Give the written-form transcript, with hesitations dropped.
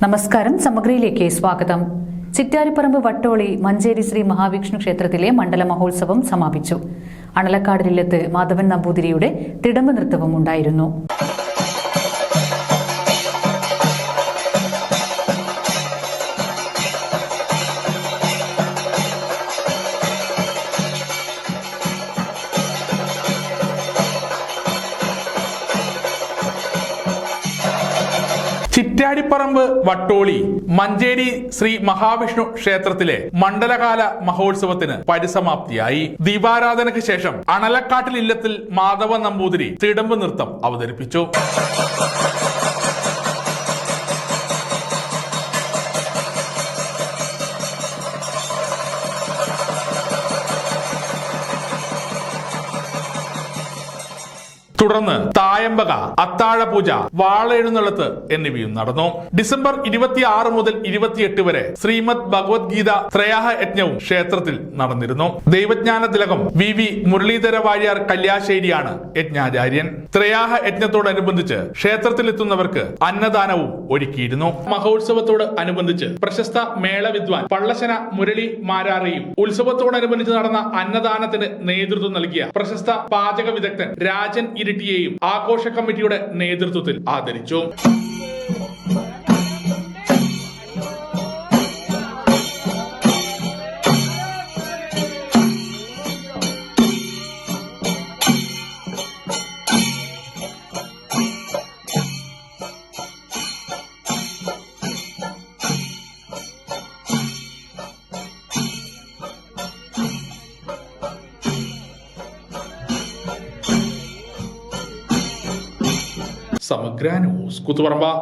നമസ്കാരം. സമഗ്രയിലേക്ക് സ്വാഗതം. ചിറ്റാരിപ്പറമ്പ് വട്ടോളി മഞ്ചേരി ശ്രീ മഹാവിഷ്ണു ക്ഷേത്രത്തിലെ മണ്ഡല മഹോത്സവം സമാപിച്ചു. അണലക്കാടിലില്ലത്ത് മാധവൻ നമ്പൂതിരിയുടെ തിടമ്പ് നൃത്തവും ഉണ്ടായിരുന്നു. ചിറ്റാരിപ്പറമ്പ് വട്ടോളി മഞ്ചേരി ശ്രീ മഹാവിഷ്ണു ക്ഷേത്രത്തിലെ മണ്ഡലകാല മഹോത്സവത്തിന് പരിസമാപ്തിയായി. ദീപാരാധനയ്ക്ക് ശേഷം അണലക്കാട്ടിൽ ഇല്ലത്തിൽ മാധവൻ നമ്പൂതിരി തിടമ്പ് നൃത്തം അവതരിപ്പിച്ചു. തുടർന്ന് തായമ്പക, അത്താഴപൂജ, വാളെഴുന്നള്ളത്ത് എന്നിവയും നടന്നു. ഡിസംബർ 26 മുതൽ 28 വരെ ശ്രീമദ് ഭഗവത്ഗീത ത്രയാഹ യജ്ഞവും ക്ഷേത്രത്തിൽ നടന്നിരുന്നു. ദൈവജ്ഞാന തിലകം വി മുരളീധര വാര്യർ കല്യാശ്ശേരിയാണ് യജ്ഞാചാര്യൻ. ത്രയാഹ യജ്ഞത്തോടനുബന്ധിച്ച് ക്ഷേത്രത്തിലെത്തുന്നവർക്ക് അന്നദാനവും ഒരുക്കിയിരുന്നു. മഹോത്സവത്തോട് അനുബന്ധിച്ച് പ്രശസ്ത മേളവിദ്വാൻ പള്ളശന മുരളി മാരാറിയും ഉത്സവത്തോടനുബന്ധിച്ച് നടന്ന അന്നദാനത്തിന് നേതൃത്വം നൽകിയ പ്രശസ്ത പാചക വിദഗ്ധൻ രാജൻ ഇരിട്ടിയെയും ആഘോഷ കമ്മിറ്റിയുടെ നേതൃത്വത്തിൽ ആദരിച്ചു. സമഗ്ര ന്യൂസ്, കൂത്തുപറമ്പ.